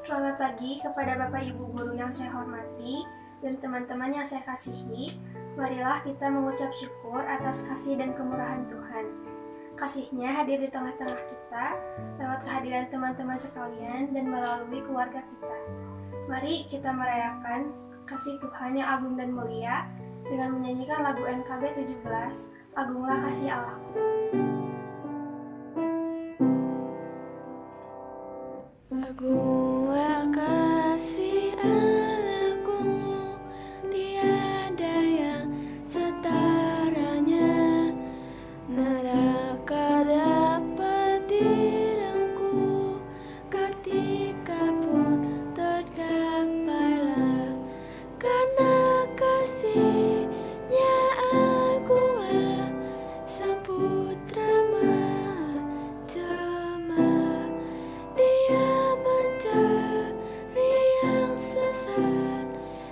Selamat pagi kepada Bapak Ibu Guru yang saya hormati dan teman-teman yang saya kasihi. Marilah kita mengucap syukur atas kasih dan kemurahan Tuhan. Kasih-Nya hadir di tengah-tengah kita lewat kehadiran teman-teman sekalian dan melalui keluarga kita. Mari kita merayakan kasih Tuhan yang agung dan mulia dengan menyanyikan lagu NKB 17, Agunglah Kasih Allahku. Agunglah kasih Allahku, tiada yang setaranya. Neraka dapat direngkuh, ketika pun tergapailah. Karena kasih-Nya agunglah, Sang Putra menjelma. Dia mencari yang sesat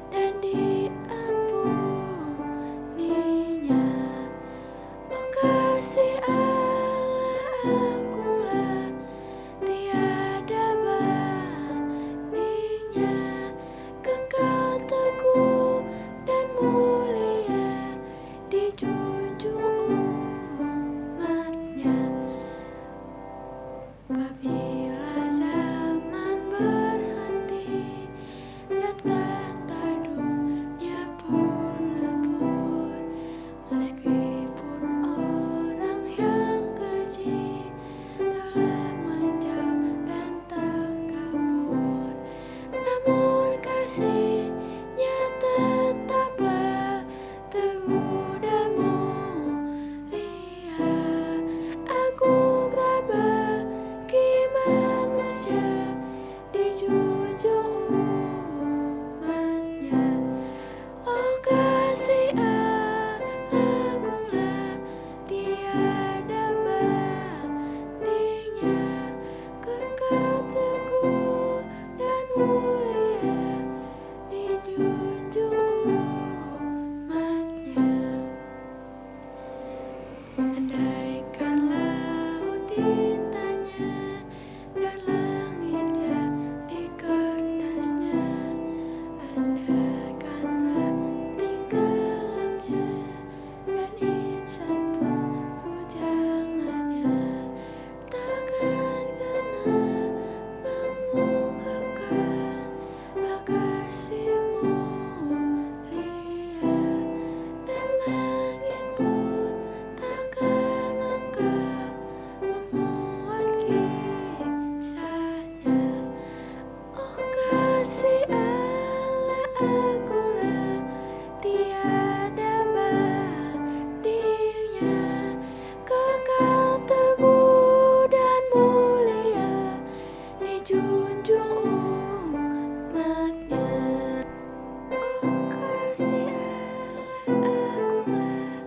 dan diampuninya. Oh kasih Allah agunglah, tiada bandingnya. Kekal teguh dan mulia dijunjung umat-Nya. Apabila zaman berhenti dan tahta dunia pun lebur, meskipun orang yang keji telah menjauh dan terkabur, namun kasih-Nya tetaplah teguh dan mulia. Agunglah bagi manusia, dijunjung umat-Nya. Oh kasih Allah agunglah, tiada bandingnya. Kekal teguh dan mulia dijunjung umat-Nya. Andaikan laut tintanya dan langit jadi kertasnya, andaikanlah tenggelamnya dan insan pun bujangannya, takkan kena mengungkapkan kasih mulia, dan langit pun takkan lengkap memuat kisahnya. Oh kasih Allah agunglah, tiada bandingnya. Kekal teguh dan mulia dijunjung umat-Nya. Oh kasih Allah agunglah,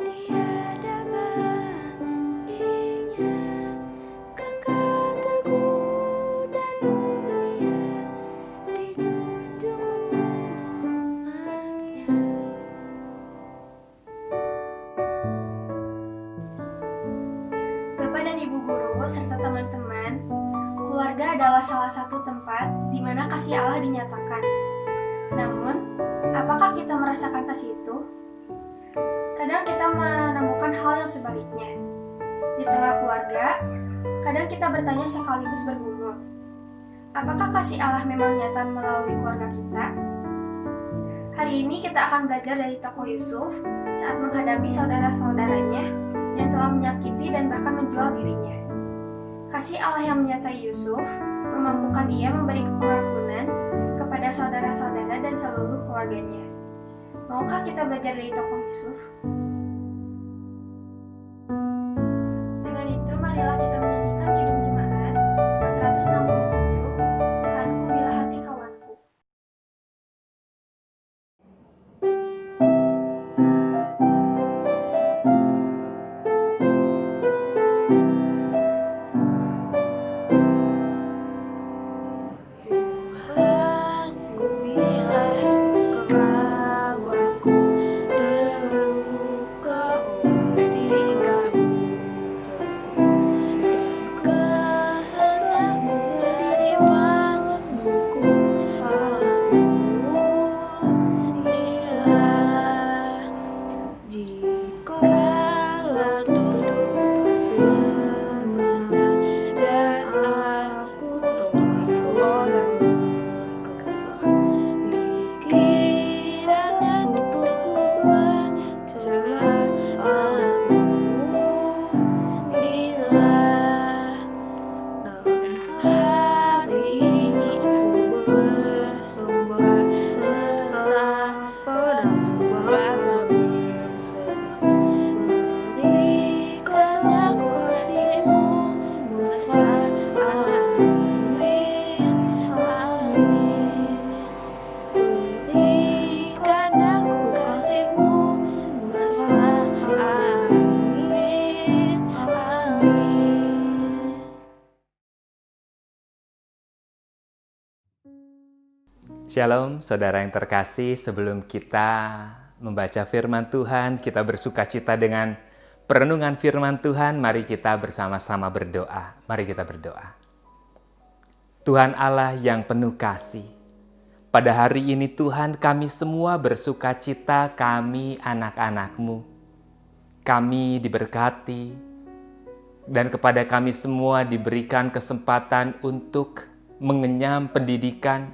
tiada bandingnya. Kekal teguh dan mulia dijunjung umat-Nya. Bapak dan Ibu Guru serta teman-teman, keluarga adalah salah satu tempat di mana kasih Allah dinyatakan. Namun, apakah kita merasakan kasih itu? Kadang kita menemukan hal yang sebaliknya. Di tengah keluarga, kadang kita bertanya sekaligus bergumul, apakah kasih Allah memang nyata melalui keluarga kita? Hari ini kita akan belajar dari tokoh Yusuf saat menghadapi saudara-saudaranya yang telah menyakiti dan bahkan menjual dirinya. Kasih Allah yang menyertai Yusuf memampukan ia memberi pengampunan kepada saudara-saudara dan seluruh keluarganya. Maukah kita belajar dari tokoh Yusuf? Dengan itu, marilah kita menyanyikan Kidung Jemaat 467, Tuhanku bila hati kawanku. Tuhanku bila kawanku terlalu Shalom, saudara yang terkasih. Sebelum kita membaca firman Tuhan, kita bersukacita dengan perenungan firman Tuhan. Mari kita bersama-sama berdoa. Mari kita berdoa. Tuhan Allah yang penuh kasih, pada hari ini Tuhan, kami semua bersukacita, kami anak-anak-Mu. Kami diberkati, dan kepada kami semua diberikan kesempatan untuk mengenyam pendidikan,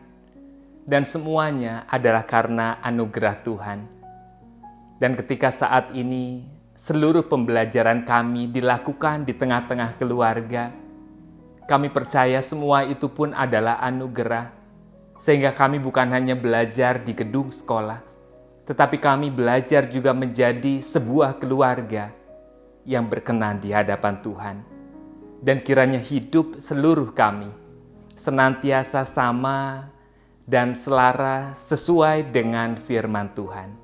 dan semuanya adalah karena anugerah Tuhan. Dan ketika saat ini seluruh pembelajaran kami dilakukan di tengah-tengah keluarga, kami percaya semua itu pun adalah anugerah, sehingga kami bukan hanya belajar di gedung sekolah, tetapi kami belajar juga menjadi sebuah keluarga yang berkenan di hadapan Tuhan. Dan kiranya hidup seluruh kami senantiasa sama dan selara sesuai dengan firman Tuhan.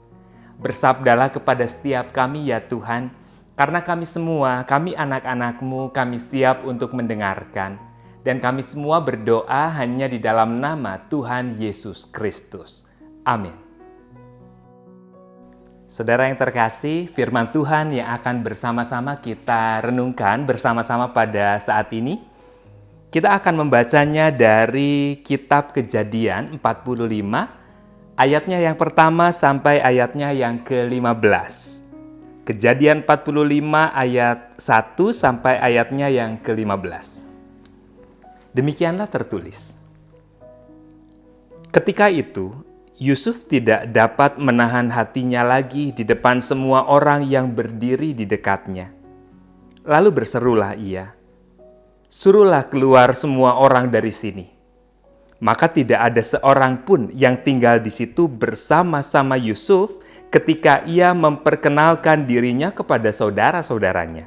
Bersabdalah kepada setiap kami ya Tuhan, karena kami semua, kami anak-anak-Mu, kami siap untuk mendengarkan. Dan kami semua berdoa hanya di dalam nama Tuhan Yesus Kristus. Amin. Saudara yang terkasih, firman Tuhan yang akan bersama-sama kita renungkan bersama-sama pada saat ini, kita akan membacanya dari kitab Kejadian 45, ayatnya yang pertama sampai ayatnya yang ke-15. Kejadian 45 ayat 1 sampai ayatnya yang ke-15. Demikianlah tertulis. Ketika itu, Yusuf tidak dapat menahan hatinya lagi di depan semua orang yang berdiri di dekatnya. Lalu berserulah ia, "Suruhlah keluar semua orang dari sini." Maka tidak ada seorang pun yang tinggal di situ bersama-sama Yusuf ketika ia memperkenalkan dirinya kepada saudara-saudaranya.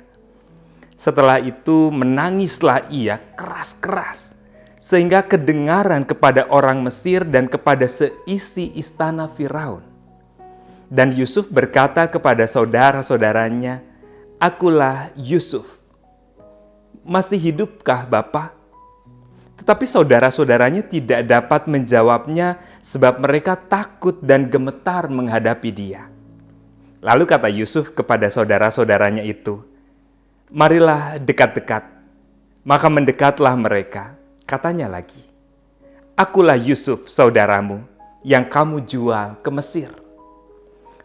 Setelah itu menangislah ia keras-keras, sehingga kedengaran kepada orang Mesir dan kepada seisi istana Firaun. Dan Yusuf berkata kepada saudara-saudaranya, "Akulah Yusuf. Masih hidupkah Bapa?" Tetapi saudara-saudaranya tidak dapat menjawabnya sebab mereka takut dan gemetar menghadapi dia. Lalu kata Yusuf kepada saudara-saudaranya itu, "Marilah dekat-dekat." Maka mendekatlah mereka. Katanya lagi, "Akulah Yusuf saudaramu yang kamu jual ke Mesir.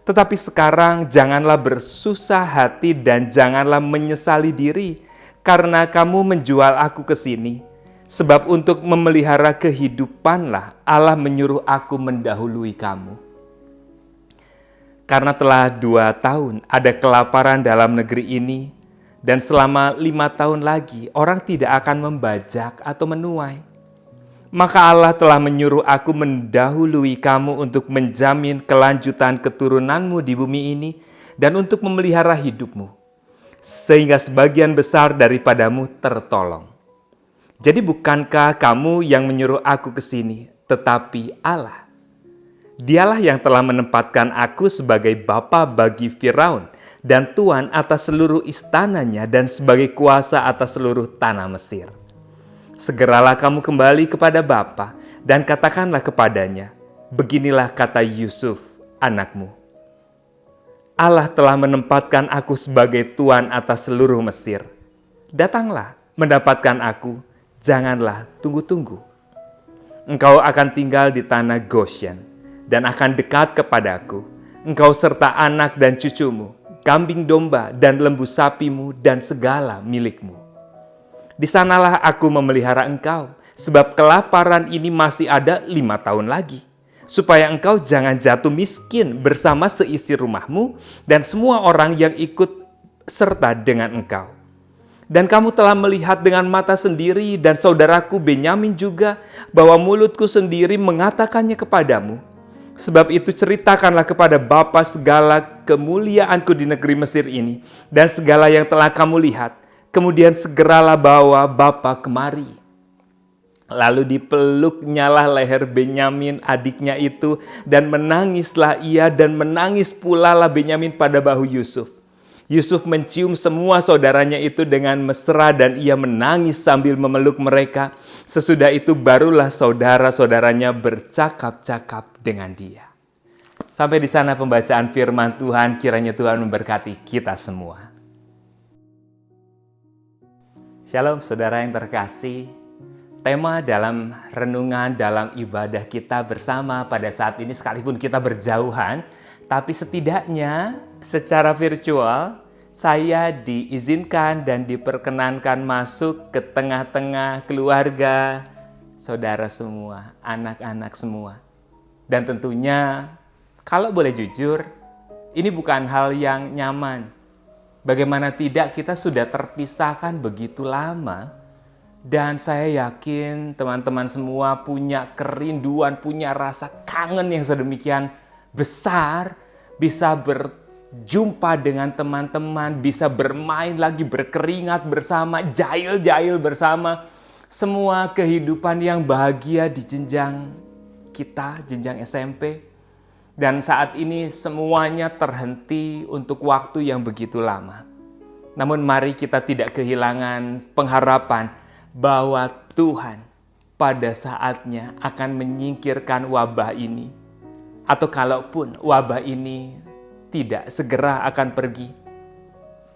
Tetapi sekarang janganlah bersusah hati dan janganlah menyesali diri karena kamu menjual aku ke sini. Sebab untuk memelihara kehidupanlah Allah menyuruh aku mendahului kamu. Karena telah 2 tahun ada kelaparan dalam negeri ini, dan selama 5 tahun lagi orang tidak akan membajak atau menuai. Maka Allah telah menyuruh aku mendahului kamu untuk menjamin kelanjutan keturunanmu di bumi ini dan untuk memelihara hidupmu, sehingga sebagian besar daripadamu tertolong. Jadi bukankah kamu yang menyuruh aku ke sini, tetapi Allah? Dialah yang telah menempatkan aku sebagai bapa bagi Firaun dan tuan atas seluruh istananya dan sebagai kuasa atas seluruh tanah Mesir. Segeralah kamu kembali kepada bapa dan katakanlah kepadanya, beginilah kata Yusuf anakmu. Allah telah menempatkan aku sebagai tuan atas seluruh Mesir. Datanglah mendapatkan aku, janganlah tunggu-tunggu. Engkau akan tinggal di tanah Goshen dan akan dekat kepadaku, engkau serta anak dan cucumu, kambing domba dan lembu sapimu dan segala milikmu. Di sanalah aku memelihara engkau, sebab kelaparan ini masih ada 5 tahun lagi, supaya engkau jangan jatuh miskin bersama seisi rumahmu dan semua orang yang ikut serta dengan engkau. Dan kamu telah melihat dengan mata sendiri dan saudaraku Benyamin juga bahwa mulutku sendiri mengatakannya kepadamu. Sebab itu ceritakanlah kepada Bapa segala kemuliaanku di negeri Mesir ini dan segala yang telah kamu lihat. Kemudian segeralah bawa Bapa kemari. Lalu dipeluknyalah leher Benyamin adiknya itu dan menangislah ia dan menangis pula lah Benyamin pada bahu Yusuf. Yusuf mencium semua saudaranya itu dengan mesra dan ia menangis sambil memeluk mereka. Sesudah itu barulah saudara-saudaranya bercakap-cakap dengan dia. Sampai di sana pembacaan firman Tuhan, kiranya Tuhan memberkati kita semua. Shalom saudara yang terkasih. Tema dalam renungan, dalam ibadah kita bersama pada saat ini sekalipun kita berjauhan, tapi setidaknya secara virtual saya diizinkan dan diperkenankan masuk ke tengah-tengah keluarga, saudara semua, anak-anak semua. Dan tentunya kalau boleh jujur, ini bukan hal yang nyaman. Bagaimana tidak kita sudah terpisahkan begitu lama. Dan saya yakin teman-teman semua punya kerinduan, punya rasa kangen yang sedemikian besar. Bisa berjumpa dengan teman-teman, bisa bermain lagi, berkeringat bersama, jahil-jahil bersama. Semua kehidupan yang bahagia di jenjang kita, jenjang SMP. Dan saat ini semuanya terhenti untuk waktu yang begitu lama. Namun mari kita tidak kehilangan pengharapan bahwa Tuhan pada saatnya akan menyingkirkan wabah ini. Atau kalaupun wabah ini tidak segera akan pergi,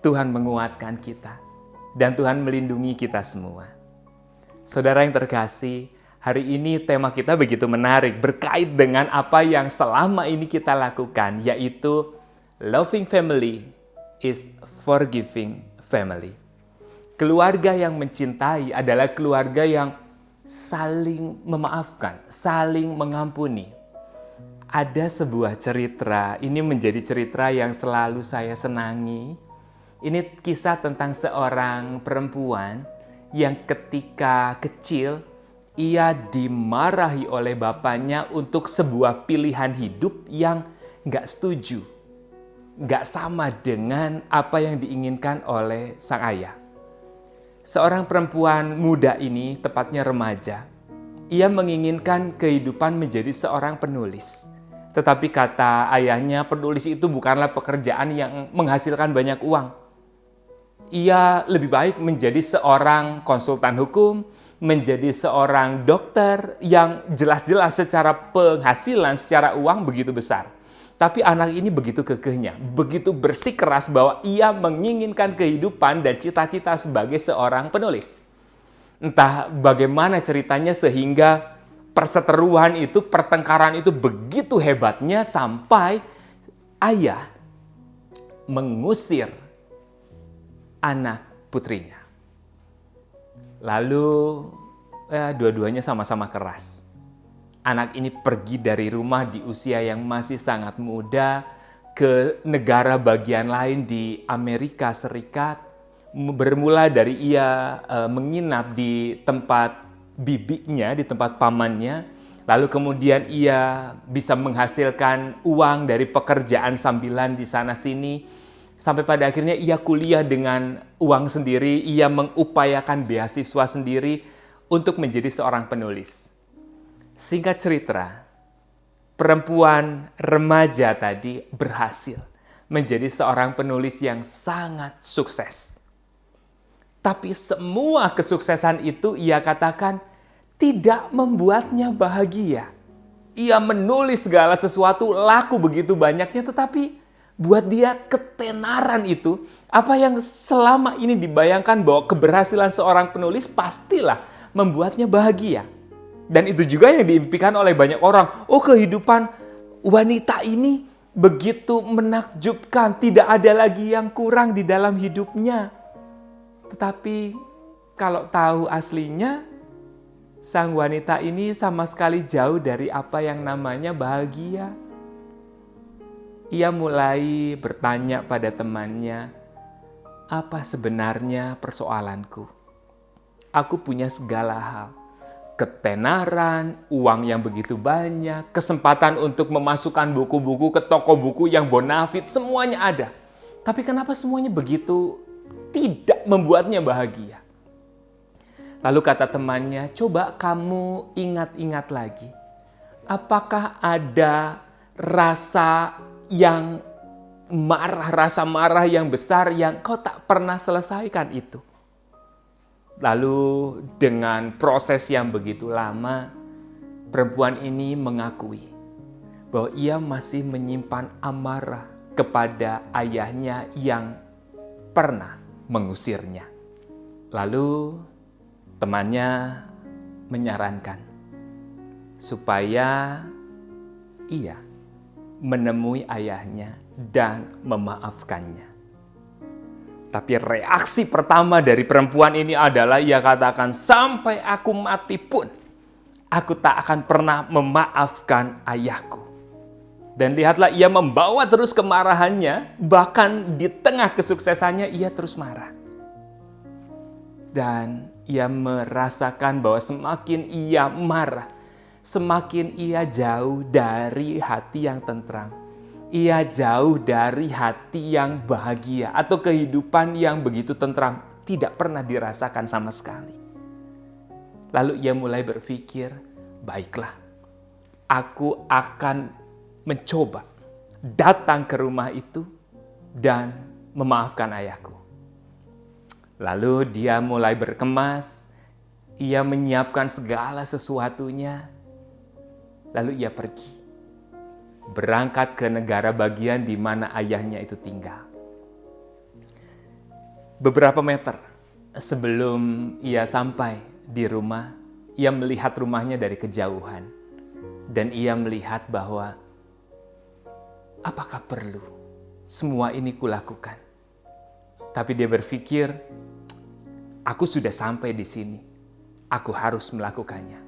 Tuhan menguatkan kita dan Tuhan melindungi kita semua. Saudara yang terkasih, hari ini tema kita begitu menarik berkait dengan apa yang selama ini kita lakukan, yaitu loving family is forgiving family. Keluarga yang mencintai adalah keluarga yang saling memaafkan, saling mengampuni. Ada sebuah cerita, ini menjadi cerita yang selalu saya senangi. Ini kisah tentang seorang perempuan yang ketika kecil, ia dimarahi oleh bapaknya untuk sebuah pilihan hidup yang gak setuju. Gak sama dengan apa yang diinginkan oleh sang ayah. Seorang perempuan muda ini, tepatnya remaja, ia menginginkan kehidupan menjadi seorang penulis. Tetapi kata ayahnya, penulis itu bukanlah pekerjaan yang menghasilkan banyak uang. Ia lebih baik menjadi seorang konsultan hukum, menjadi seorang dokter yang jelas-jelas secara penghasilan, secara uang begitu besar. Tapi anak ini begitu kekehnya, begitu bersikeras bahwa ia menginginkan kehidupan dan cita-cita sebagai seorang penulis. Entah bagaimana ceritanya sehingga perseteruan itu, pertengkaran itu begitu hebatnya sampai ayah mengusir anak putrinya. Lalu dua-duanya sama-sama keras. Anak ini pergi dari rumah di usia yang masih sangat muda ke negara bagian lain di Amerika Serikat. Bermula dari ia menginap di tempat bibinya, di tempat pamannya. Lalu kemudian ia bisa menghasilkan uang dari pekerjaan sambilan di sana-sini. Sampai pada akhirnya ia kuliah dengan uang sendiri, ia mengupayakan beasiswa sendiri untuk menjadi seorang penulis. Singkat cerita, perempuan remaja tadi berhasil menjadi seorang penulis yang sangat sukses. Tapi semua kesuksesan itu ia katakan tidak membuatnya bahagia. Ia menulis segala sesuatu, laku begitu banyaknya, tetapi buat dia ketenaran itu, apa yang selama ini dibayangkan bahwa keberhasilan seorang penulis pastilah membuatnya bahagia. Dan itu juga yang diimpikan oleh banyak orang. Oh, kehidupan wanita ini begitu menakjubkan, tidak ada lagi yang kurang di dalam hidupnya. Tetapi kalau tahu aslinya, sang wanita ini sama sekali jauh dari apa yang namanya bahagia. Ia mulai bertanya pada temannya, apa sebenarnya persoalanku? Aku punya segala hal. Ketenaran, uang yang begitu banyak, kesempatan untuk memasukkan buku-buku ke toko buku yang bonafit, semuanya ada. Tapi kenapa semuanya begitu tidak membuatnya bahagia? Lalu kata temannya, coba kamu ingat-ingat lagi. Apakah ada rasa yang marah, rasa marah yang besar yang kau tak pernah selesaikan itu. Lalu dengan proses yang begitu lama, perempuan ini mengakui bahwa ia masih menyimpan amarah kepada ayahnya yang pernah mengusirnya. Lalu temannya menyarankan supaya ia menemui ayahnya dan memaafkannya. Tapi reaksi pertama dari perempuan ini adalah ia katakan, sampai aku mati pun aku tak akan pernah memaafkan ayahku. Dan lihatlah, ia membawa terus kemarahannya, bahkan di tengah kesuksesannya ia terus marah. Dan ia merasakan bahwa semakin ia marah, semakin ia jauh dari hati yang tentram. Ia jauh dari hati yang bahagia atau kehidupan yang begitu tentram, tidak pernah dirasakan sama sekali. Lalu ia mulai berpikir, baiklah, aku akan mencoba datang ke rumah itu dan memaafkan ayahku. Lalu dia mulai berkemas, ia menyiapkan segala sesuatunya, lalu ia pergi. Berangkat ke negara bagian di mana ayahnya itu tinggal. Beberapa meter sebelum ia sampai di rumah, ia melihat rumahnya dari kejauhan. Dan ia melihat bahwa, apakah perlu semua ini kulakukan? Tapi dia berpikir, aku sudah sampai di sini, aku harus melakukannya.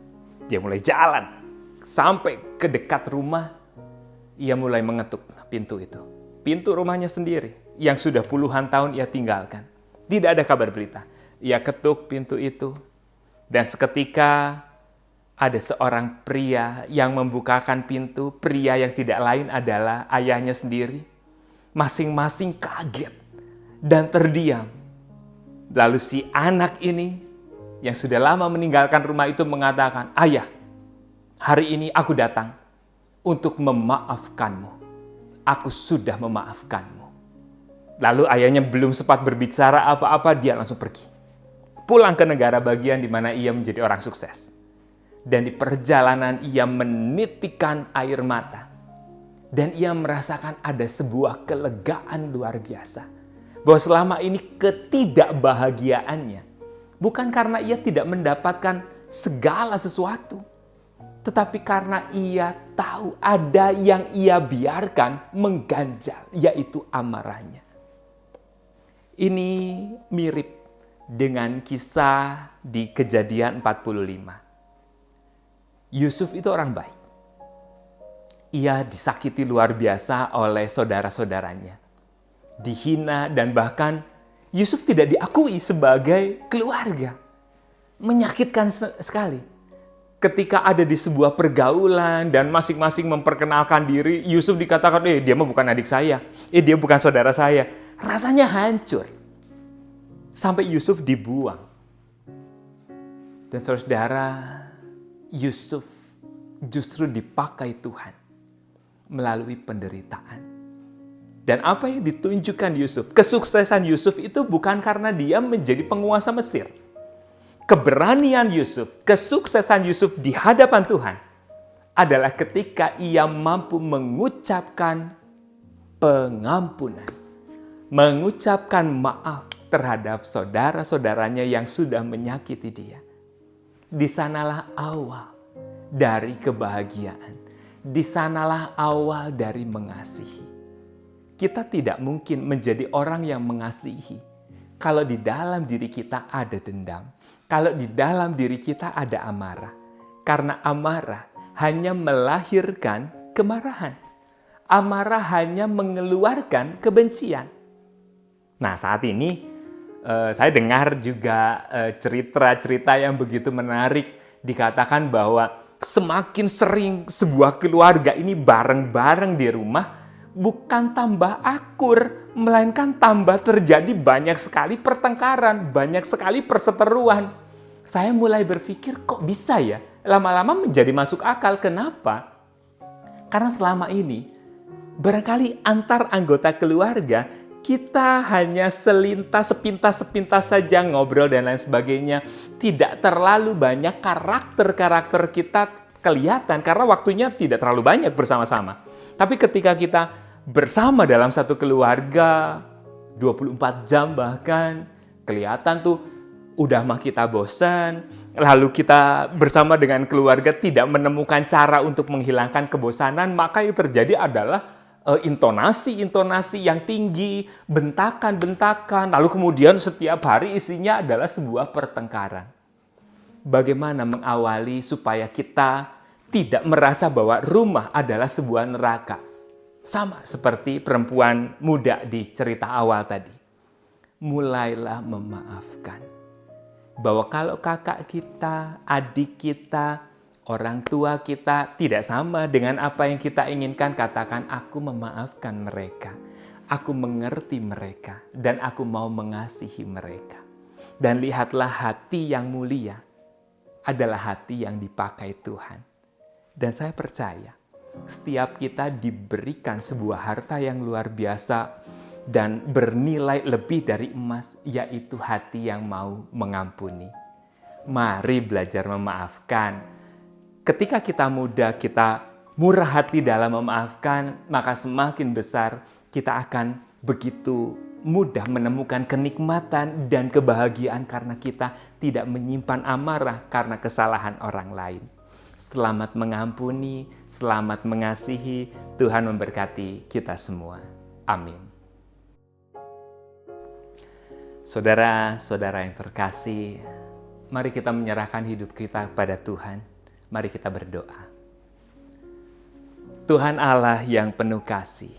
Dia mulai jalan sampai ke dekat rumah. Ia mulai mengetuk pintu itu. Pintu rumahnya sendiri yang sudah puluhan tahun ia tinggalkan. Tidak ada kabar berita. Ia ketuk pintu itu. Dan seketika ada seorang pria yang membukakan pintu. Pria yang tidak lain adalah ayahnya sendiri. Masing-masing kaget dan terdiam. Lalu si anak ini yang sudah lama meninggalkan rumah itu mengatakan, ayah, hari ini aku datang untuk memaafkanmu. Aku sudah memaafkanmu. Lalu ayahnya belum sempat berbicara apa-apa, dia langsung pergi. Pulang ke negara bagian di mana ia menjadi orang sukses. Dan di perjalanan ia menitikan air mata. Dan ia merasakan ada sebuah kelegaan luar biasa. Bahwa selama ini ketidakbahagiaannya bukan karena ia tidak mendapatkan segala sesuatu, tetapi karena ia tahu ada yang ia biarkan mengganjal, yaitu amarahnya. Ini mirip dengan kisah di Kejadian 45. Yusuf itu orang baik. Ia disakiti luar biasa oleh saudara-saudaranya. Dihina dan bahkan Yusuf tidak diakui sebagai keluarga. Menyakitkan sekali. Ketika ada di sebuah pergaulan dan masing-masing memperkenalkan diri, Yusuf dikatakan, dia mah bukan adik saya, dia bukan saudara saya. Rasanya hancur. Sampai Yusuf dibuang. Dan saudara, Yusuf justru dipakai Tuhan melalui penderitaan. Dan apa yang ditunjukkan Yusuf? Kesuksesan Yusuf itu bukan karena dia menjadi penguasa Mesir. Keberanian Yusuf, kesuksesan Yusuf di hadapan Tuhan adalah ketika ia mampu mengucapkan pengampunan, mengucapkan maaf terhadap saudara-saudaranya yang sudah menyakiti dia. Di sanalah awal dari kebahagiaan. Di sanalah awal dari mengasihi. Kita tidak mungkin menjadi orang yang mengasihi kalau di dalam diri kita ada dendam. Kalau di dalam diri kita ada amarah. Karena amarah hanya melahirkan kemarahan. Amarah hanya mengeluarkan kebencian. Nah, saat ini saya dengar juga cerita-cerita yang begitu menarik. Dikatakan bahwa semakin sering sebuah keluarga ini bareng-bareng di rumah, bukan tambah akur, melainkan tambah terjadi banyak sekali pertengkaran, banyak sekali perseteruan. Saya mulai berpikir, kok bisa ya? Lama-lama menjadi masuk akal. Kenapa? Karena selama ini Barangkali antar anggota keluarga, kita hanya sepintas saja ngobrol dan lain sebagainya. Tidak terlalu banyak karakter-karakter kita kelihatan karena waktunya tidak terlalu banyak bersama-sama. Tapi ketika kita bersama dalam satu keluarga, 24 jam bahkan, kelihatan tuh udah mah kita bosan, lalu kita bersama dengan keluarga tidak menemukan cara untuk menghilangkan kebosanan, maka yang terjadi adalah intonasi-intonasi yang tinggi, bentakan-bentakan, lalu kemudian setiap hari isinya adalah sebuah pertengkaran. Bagaimana mengawali supaya kita tidak merasa bahwa rumah adalah sebuah neraka? Sama seperti perempuan muda di cerita awal tadi. Mulailah memaafkan. Bahwa kalau kakak kita, adik kita, orang tua kita tidak sama dengan apa yang kita inginkan, katakan, aku memaafkan mereka. Aku mengerti mereka dan aku mau mengasihi mereka. Dan lihatlah hati yang mulia adalah hati yang dipakai Tuhan. Dan saya percaya setiap kita diberikan sebuah harta yang luar biasa dan bernilai lebih dari emas, yaitu hati yang mau mengampuni. Mari belajar memaafkan. Ketika kita muda, kita murah hati dalam memaafkan, maka semakin besar kita akan begitu mudah menemukan kenikmatan dan kebahagiaan karena kita tidak menyimpan amarah karena kesalahan orang lain. Selamat mengampuni, selamat mengasihi. Tuhan memberkati kita semua. Amin. Saudara-saudara yang terkasih, mari kita menyerahkan hidup kita kepada Tuhan. Mari kita berdoa. Tuhan Allah yang penuh kasih,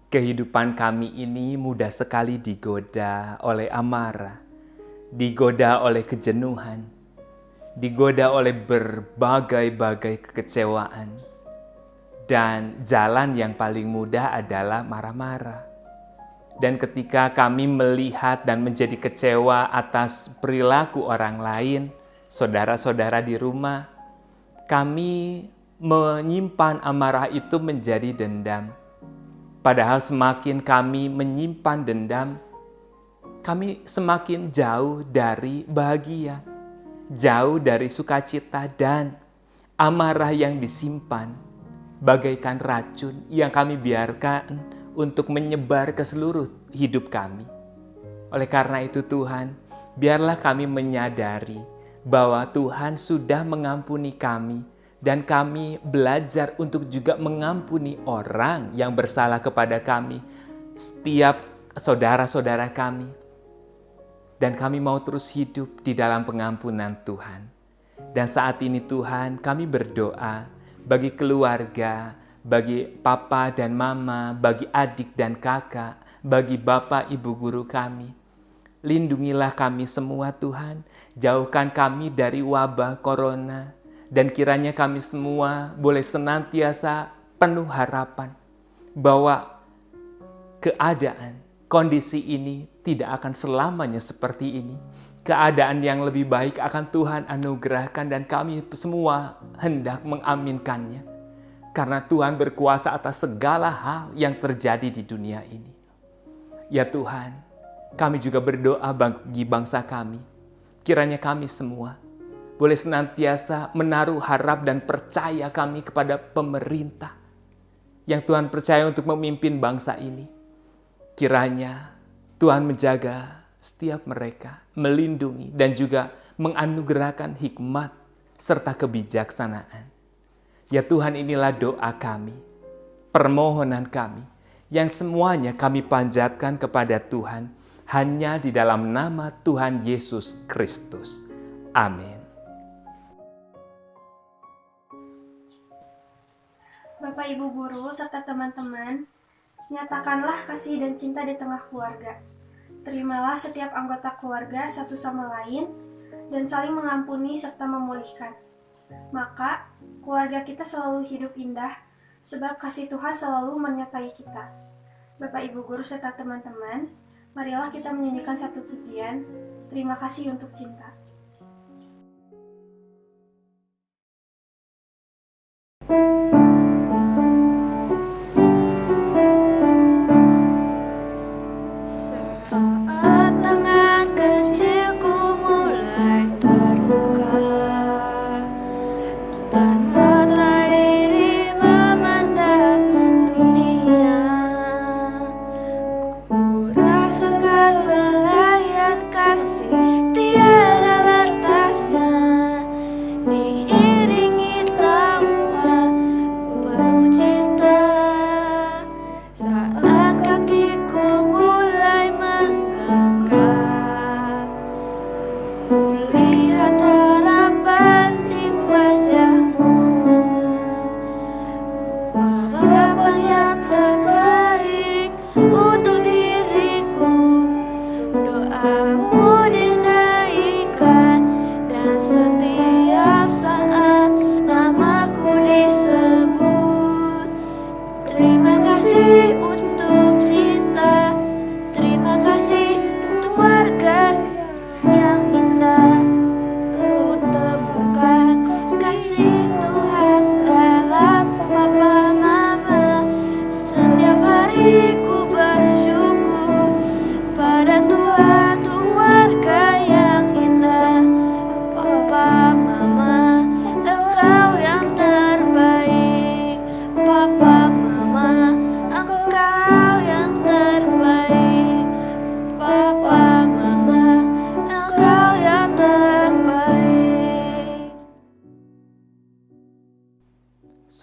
kehidupan kami ini mudah sekali digoda oleh amarah, digoda oleh kejenuhan, digoda oleh berbagai-bagai kekecewaan. Dan jalan yang paling mudah adalah marah-marah. Dan ketika kami melihat dan menjadi kecewa atas perilaku orang lain, saudara-saudara di rumah, kami menyimpan amarah itu menjadi dendam. Padahal semakin kami menyimpan dendam, kami semakin jauh dari bahagia, jauh dari sukacita, dan amarah yang disimpan bagaikan racun yang kami biarkan untuk menyebar ke seluruh hidup kami. Oleh karena itu Tuhan, biarlah kami menyadari bahwa Tuhan sudah mengampuni kami dan kami belajar untuk juga mengampuni orang yang bersalah kepada kami, setiap saudara-saudara kami. Dan kami mau terus hidup di dalam pengampunan Tuhan. Dan saat ini Tuhan, kami berdoa bagi keluarga, bagi papa dan mama, bagi adik dan kakak, bagi bapak ibu guru kami. Lindungilah kami semua Tuhan, jauhkan kami dari wabah corona, dan kiranya kami semua boleh senantiasa penuh harapan bahwa keadaan, kondisi ini tidak akan selamanya seperti ini. Keadaan yang lebih baik akan Tuhan anugerahkan dan kami semua hendak mengaminkannya. Karena Tuhan berkuasa atas segala hal yang terjadi di dunia ini. Ya Tuhan, kami juga berdoa bagi bangsa kami. Kiranya kami semua boleh senantiasa menaruh harap dan percaya kami kepada pemerintah yang Tuhan percaya untuk memimpin bangsa ini. Kiranya Tuhan menjaga setiap mereka, melindungi dan juga menganugerahkan hikmat serta kebijaksanaan. Ya Tuhan, inilah doa kami, permohonan kami, yang semuanya kami panjatkan kepada Tuhan hanya di dalam nama Tuhan Yesus Kristus. Amin. Bapak Ibu guru serta teman-teman, nyatakanlah kasih dan cinta di tengah keluarga. Terimalah setiap anggota keluarga satu sama lain dan saling mengampuni serta memulihkan. Maka keluarga kita selalu hidup indah sebab kasih Tuhan selalu menyertai kita. Bapak Ibu guru serta teman-teman, marilah kita menyanyikan satu pujian. Terima kasih untuk cinta.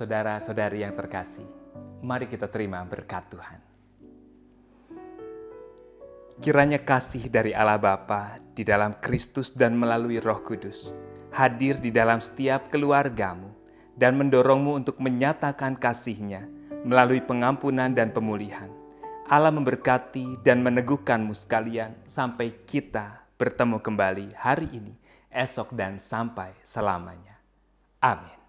saudara-saudari yang terkasih, mari kita terima berkat Tuhan. Kiranya kasih dari Allah Bapa di dalam Kristus dan melalui Roh Kudus hadir di dalam setiap keluargamu dan mendorongmu untuk menyatakan kasih-Nya melalui pengampunan dan pemulihan. Allah memberkati dan meneguhkanmu sekalian sampai kita bertemu kembali hari ini, esok, dan sampai selamanya. Amin.